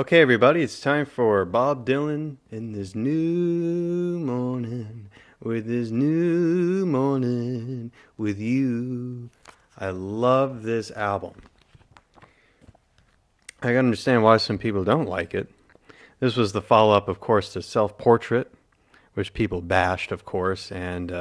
Okay, everybody, it's time for Bob Dylan in this new morning, with this new morning with you. I love this album. I can understand why some people don't like it. This was the follow up, of course, to Self Portrait, which people bashed, of course, and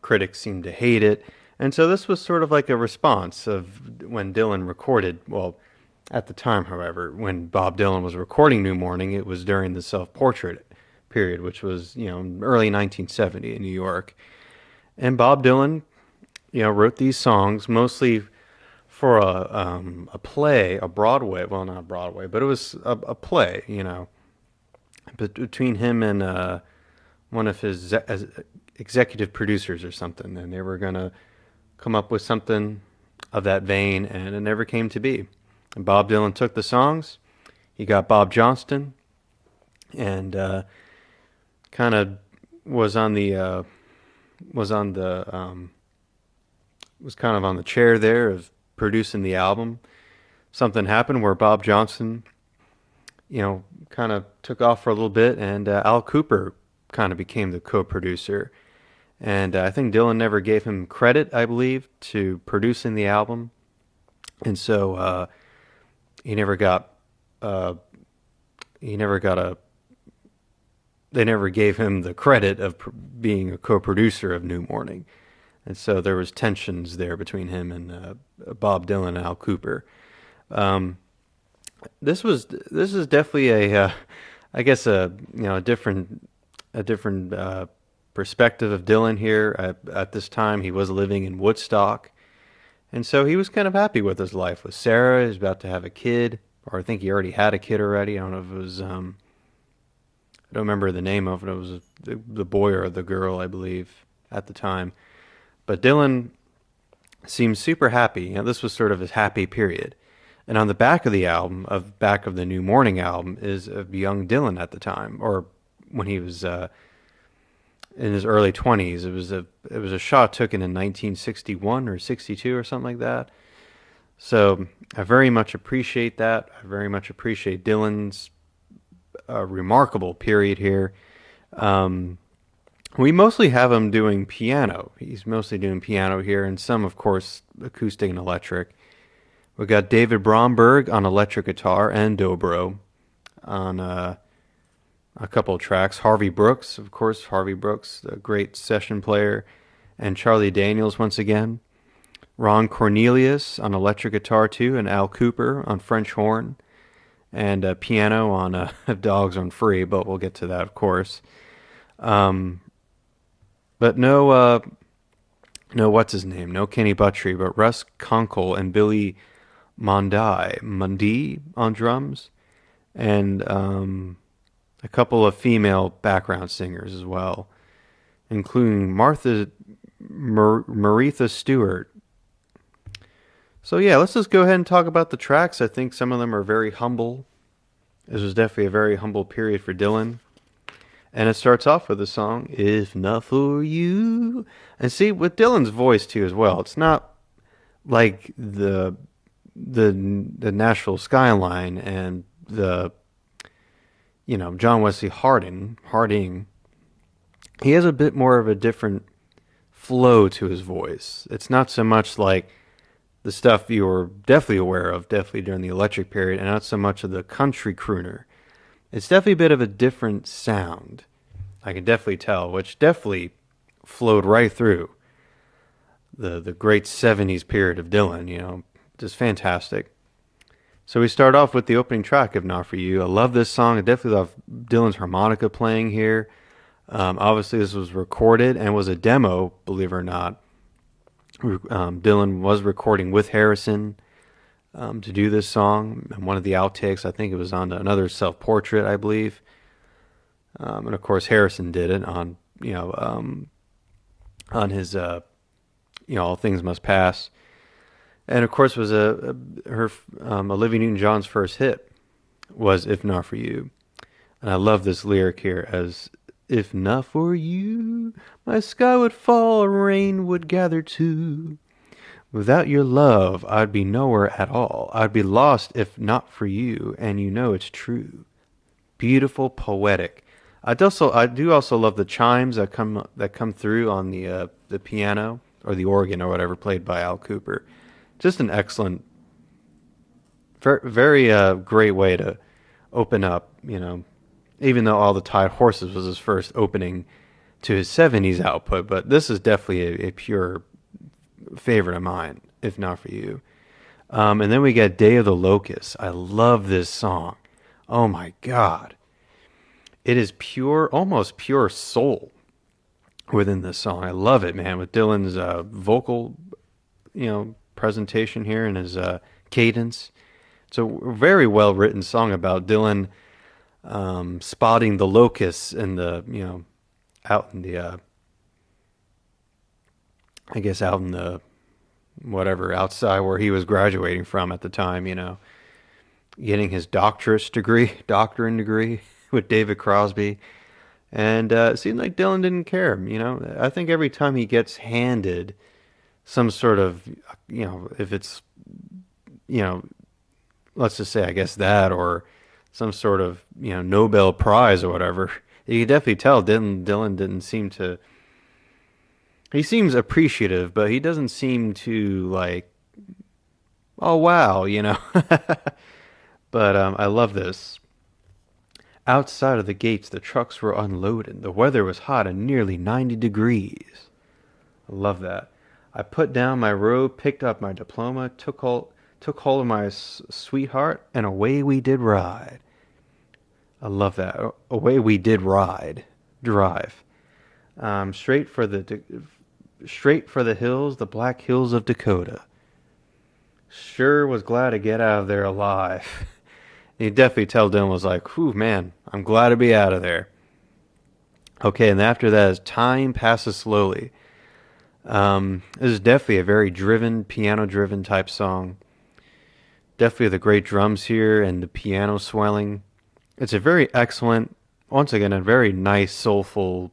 critics seemed to hate it. And so this was sort of like a response of when Dylan recorded, well, at the time, however, when Bob Dylan was recording New Morning, it was during the Self Portrait period, which was, early 1970 in New York. And Bob Dylan, wrote these songs mostly for a play, a Broadway, well, not Broadway, but it was a play, between him and one of his executive producers or something, and they were gonna come up with something of that vein, and it never came to be. And Bob Dylan took the songs. He got Bob Johnston, and kind of was on the was on the was kind of on the chair there of producing the album. Something happened where Bob Johnston, kind of took off for a little bit, and Al Cooper kind of became the co-producer. And I think Dylan never gave him credit, I believe, to producing the album, and so he never got uh, he never got a they never gave him the credit of being a co-producer of New Morning, and so there was tensions there between him and Bob Dylan and Al Cooper. Um, this is definitely I guess a different perspective of Dylan here. At this time, he was living in Woodstock, and so he was kind of happy with his life with Sarah. He was about to have a kid, or I think he already had a kid already. I don't know if it was I don't remember the name of it. It was the boy or the girl, I believe, at the time. But Dylan seemed super happy. This was sort of his happy period. And on the back of the album, back of the New Morning album, is of young Dylan at the time, or when he was in his early 20s. It was a shot taken in 1961 or 62 or something like that. So I very much appreciate that. I very much appreciate Dylan's remarkable period here. Um, we mostly have him doing piano. He's mostly doing piano here, and some, of course, acoustic and electric. We got David Bromberg on electric guitar and dobro on a couple of tracks. Harvey Brooks, of course, Harvey Brooks, a great session player, and Charlie Daniels once again. Ron Cornelius on electric guitar too, and Al Cooper on French horn, and piano on Dogs on Free, but we'll get to that, of course. Um, but no, what's his name? No Kenny Buttrey, but Russ Kunkel and Billy Mundy on drums, and a couple of female background singers as well, including Maritha Stewart. So yeah, let's just go ahead and talk about the tracks. I think some of them are very humble. This was definitely a very humble period for Dylan. And it starts off with the song, If Not For You. And see, with Dylan's voice too as well, it's not like the Nashville Skyline and the John Wesley Harding. He has a bit more of a different flow to his voice. It's not so much like the stuff you were definitely aware of, definitely during the electric period, and not so much of the country crooner. It's definitely a bit of a different sound. I can definitely tell, which definitely flowed right through the great 70s period of Dylan, just fantastic. So we start off with the opening track, If Not For You. I love this song. I definitely love Dylan's harmonica playing here. Obviously, this was recorded and was a demo, believe it or not. Dylan was recording with Harrison to do this song. And one of the outtakes, I think it was on another self-portrait, I believe. And of course, Harrison did it on his All Things Must Pass. And of course, was Olivia Newton-John's first hit was "If Not For You," and I love this lyric here as "If not for you, my sky would fall, rain would gather too. Without your love, I'd be nowhere at all. I'd be lost if not for you, and you know it's true. Beautiful, poetic. I do also love the chimes that come through on the piano or the organ or whatever played by Al Cooper. Just an excellent, very great way to open up. Even though All the Tide Horses was his first opening to his '70s output, but this is definitely a pure favorite of mine, if not for you. And then we get Day of the Locust. I love this song. Oh my God. It is pure, almost pure soul within this song. I love it, man, with Dylan's vocal, presentation here and his cadence. It's a very well written song about Dylan spotting the locusts in out in the, I guess out in the whatever outside where he was graduating from at the time, getting his doctorate degree with David Crosby. And it seemed like Dylan didn't care. I think every time he gets handed some sort of, if it's, you know, let's just say, I guess that, or some sort of, Nobel Prize or whatever, you can definitely tell Dylan didn't seem to. He seems appreciative, but he doesn't seem to like, oh wow. But I love this. Outside of the gates, the trucks were unloaded. The weather was hot and nearly 90 degrees. I love that. I put down my robe, picked up my diploma, took hold of my sweetheart, and away we did ride. I love that. Away we did drive. Straight for the hills, the black hills of Dakota. Sure was glad to get out of there alive. You definitely tell Dylan was like, whew, man, I'm glad to be out of there. Okay, and after that is Time Passes Slowly. This is definitely a very driven, piano-driven type song. Definitely the great drums here and the piano swelling. It's a very excellent, once again, a very nice, soulful,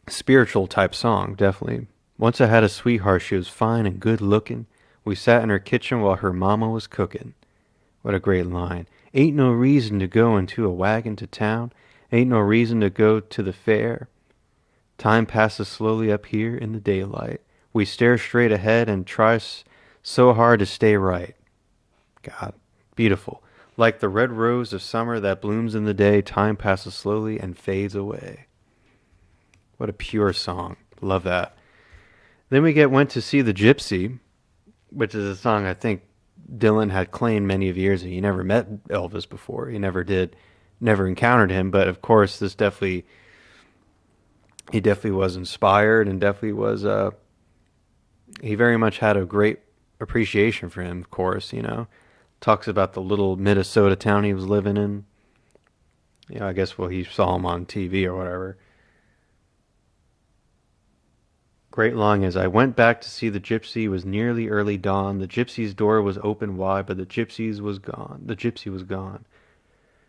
spiritual type song, definitely. Once I had a sweetheart, she was fine and good looking. We sat in her kitchen while her mama was cooking. What a great line. Ain't no reason to go into a wagon to town. Ain't no reason to go to the fair. Time passes slowly up here in the daylight. We stare straight ahead and try so hard to stay right. God, beautiful. Like the red rose of summer that blooms in the day, time passes slowly and fades away. What a pure song. Love that. Then we went to see the Gypsy, which is a song I think Dylan had claimed many of years ago. He never met Elvis before. He never encountered him. But of course, he definitely was inspired and definitely was, he very much had a great appreciation for him, of course, Talks about the little Minnesota town he was living in. I guess, well, he saw him on TV or whatever. Great long as I went back to see the gypsy. It was nearly early dawn. The gypsy's door was open wide, but the gypsy was gone.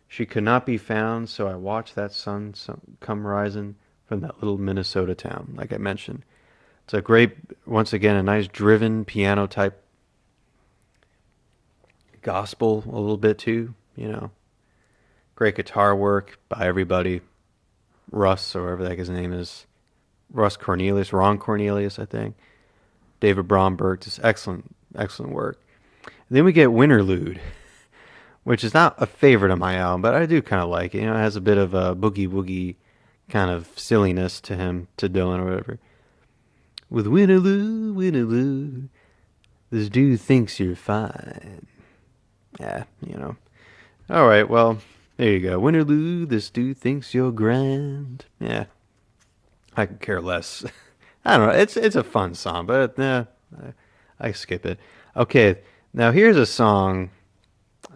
She could not be found, so I watched that sun come rising from that little Minnesota town, like I mentioned. It's a great, once again, a nice driven piano type gospel a little bit too. Great guitar work by everybody. Russ, or whatever the heck his name is. Ron Cornelius, I think. David Bromberg, just excellent, excellent work. And then we get Winterlude, which is not a favorite of my album, but I do kind of like it. It has a bit of a boogie woogie kind of silliness to Dylan or whatever. With Winterlude, this dude thinks you're fine. Yeah. All right, well, there you go. Winterlude, this dude thinks you're grand. Yeah. I could care less. I don't know. It's a fun song, but I skip it. Okay, now here's a song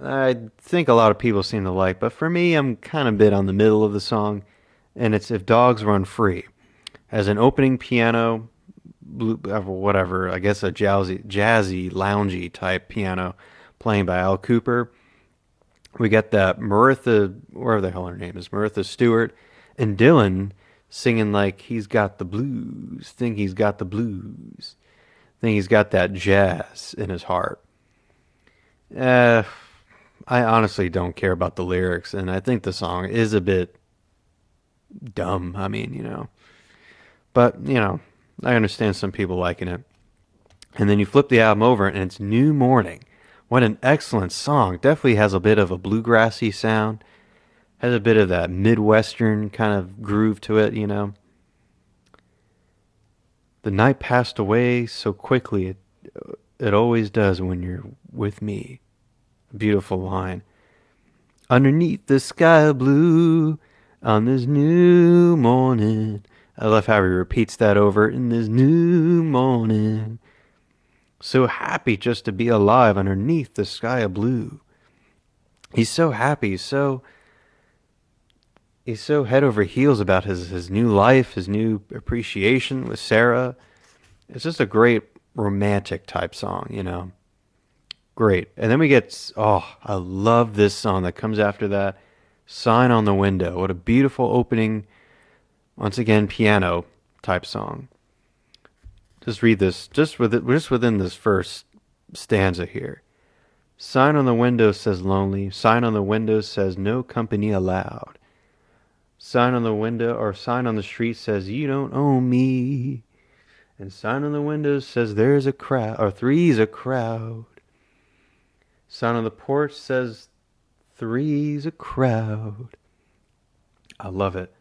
I think a lot of people seem to like, but for me, I'm kind of a bit on the middle of the song, and it's If Dogs Run Free. As an opening piano, whatever, I guess a jazzy, loungy type piano playing by Al Cooper. We got that Maritha, whatever the hell her name is, Maritha Stewart, and Dylan singing like he's got the blues, think he's got the blues, think he's got that jazz in his heart. Uh, I honestly don't care about the lyrics, and I think the song is a bit dumb. I mean, but I understand some people liking it. And then you flip the album over, and it's New Morning. What an excellent song! Definitely has a bit of a bluegrassy sound, has a bit of that Midwestern kind of groove to it. The night passed away so quickly, it always does when you're with me. Beautiful line. Underneath the sky blue, on this new morning. I love how he repeats that over, in this new morning. So happy just to be alive underneath the sky of blue. He's so happy, he's so head over heels about his new life, his new appreciation with Sarah. It's just a great romantic type song. Great. And then we get, I love this song that comes after that. Sign on the Window. What a beautiful opening, once again, piano type song. Just read this, just within this first stanza here. Sign on the window says lonely. Sign on the window says no company allowed. Sign on the window or sign on the street says you don't own me. And sign on the window says there's a crowd, or three's a crowd. Sign on the porch says three's a crowd. I love it.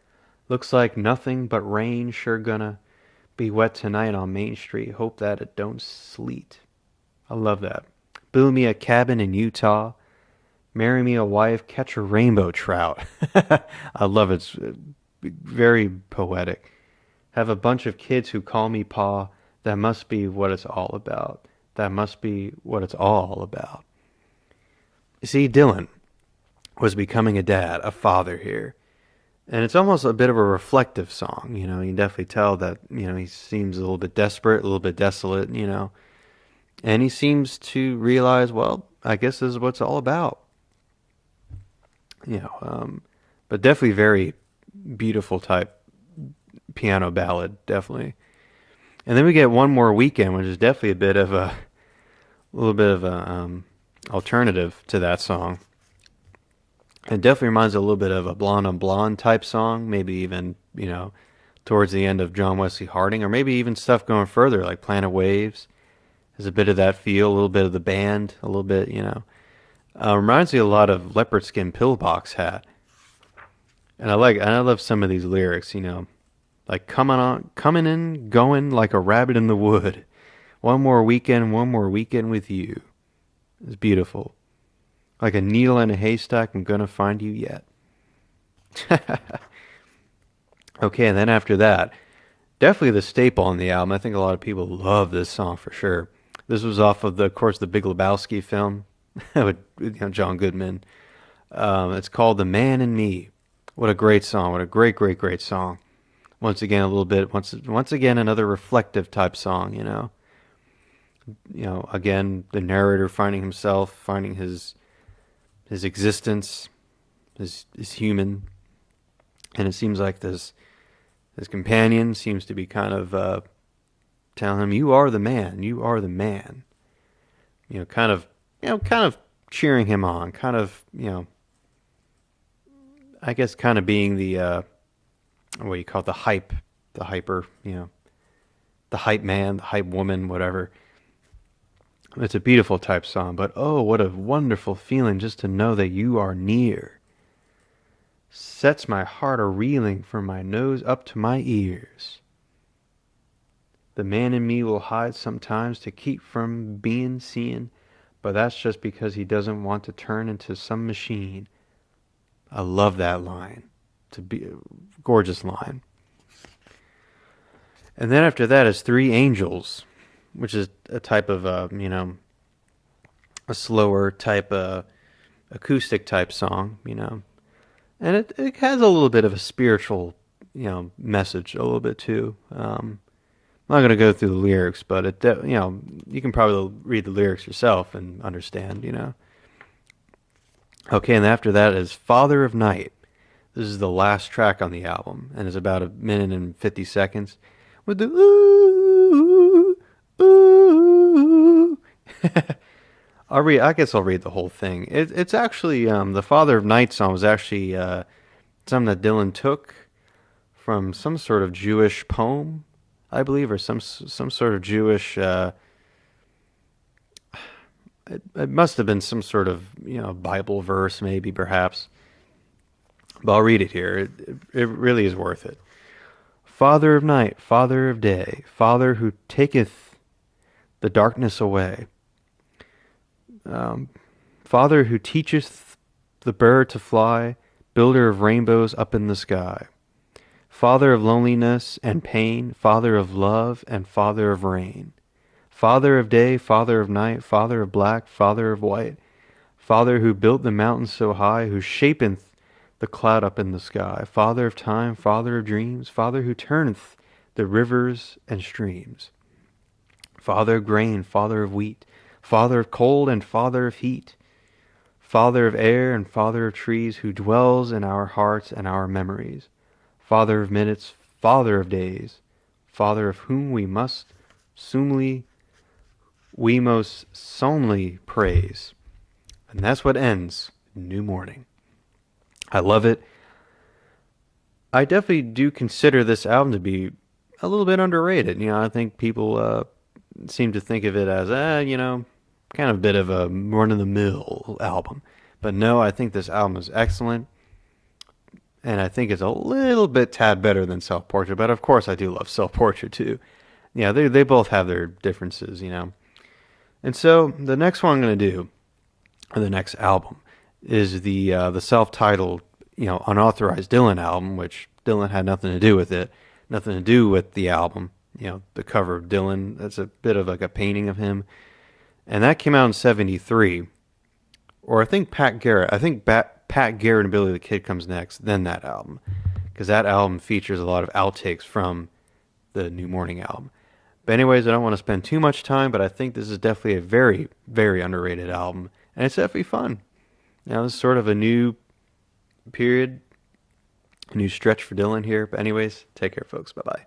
Looks like nothing but rain, sure gonna be wet tonight on Main Street. Hope that it don't sleet. I love that. Build me a cabin in Utah. Marry me a wife. Catch a rainbow trout. I love it. It's very poetic. Have a bunch of kids who call me Pa. That must be what it's all about. That must be what it's all about. You see, Dylan was becoming a dad, a father here. And it's almost a bit of a reflective song. You can definitely tell that, he seems a little bit desperate, a little bit desolate, And he seems to realize, well, I guess this is what it's all about. But definitely very beautiful type piano ballad, definitely. And then we get One More Weekend, which is definitely a little bit of a alternative to that song. It definitely reminds a little bit of a Blonde on Blonde type song, maybe even, towards the end of John Wesley Harding, or maybe even stuff going further, like Planet Waves. There's a bit of that feel, a little bit of the band, a little bit, reminds me a lot of Leopard Skin Pillbox Hat. And I love some of these lyrics, like coming in, going like a rabbit in the wood. One more weekend with you. It's beautiful. Like a needle in a haystack, I'm gonna find you yet. Okay, and then after that, definitely the staple on the album. I think a lot of people love this song for sure. This was off of of course, the Big Lebowski film with John Goodman. It's called "The Man in Me." What a great song! What a great, great, great song. Once again, once again, another reflective type song. Again, the narrator finding his existence, is human, and it seems like his companion seems to be kind of telling him, "You are the man. You are the man." Kind of cheering him on. Kind of, I guess, kind of being the what you call it, the hyper, the hype man, the hype woman, whatever. It's a beautiful type song, but oh, what a wonderful feeling just to know that you are near. Sets my heart a reeling from my nose up to my ears. The man in me will hide sometimes to keep from being seen, but that's just because he doesn't want to turn into some machine. I love that line. It's a gorgeous line. And then after that is Three Angels, which is a type of, a slower type, acoustic type song, And it has a little bit of a spiritual, message a little bit too. I'm not going to go through the lyrics, but you can probably read the lyrics yourself and understand, Okay, and after that is Father of Night. This This is the last track on the album, and it's about 1 minute and 50 seconds with the ooh, ooh. I guess I'll read the whole thing. It's actually the Father of Night song was actually something that Dylan took from some sort of Jewish poem, I believe, or some sort of Jewish. It must have been some sort of Bible verse, maybe perhaps. But I'll read it here. It really is worth it. Father of night, Father of day, Father who taketh the darkness away. Father who teacheth the bird to fly, builder of rainbows up in the sky. Father of loneliness and pain, Father of love and Father of rain. Father of day, Father of night, Father of black, Father of white. Father who built the mountains so high, who shapeth the cloud up in the sky. Father of time, Father of dreams, Father who turneth the rivers and streams. Father of grain, Father of wheat, Father of cold and Father of heat. Father of air and Father of trees, who dwells in our hearts and our memories. Father of minutes, Father of days, Father of whom we most solemnly praise. And that's what ends New Morning. I love it. I definitely do consider this album to be a little bit underrated. I think people seem to think of it as, kind of a bit of a run-of-the-mill album. But no, I think this album is excellent. And I think it's a little bit tad better than Self Portrait. But of course, I do love Self Portrait too. Yeah, they both have their differences, And so the next one I'm going to do, or the next album, is the self-titled, unauthorized Dylan album, which Dylan had nothing to do with it, nothing to do with the album. The cover of Dylan, that's a bit of like a painting of him. And that came out in 73. Or I think Pat Garrett and Billy the Kid comes next, then that album. Because that album features a lot of outtakes from the New Morning album. But anyways, I don't want to spend too much time, but I think this is definitely a very, very underrated album. And it's definitely fun. This is sort of a new period, a new stretch for Dylan here. But anyways, take care, folks. Bye-bye.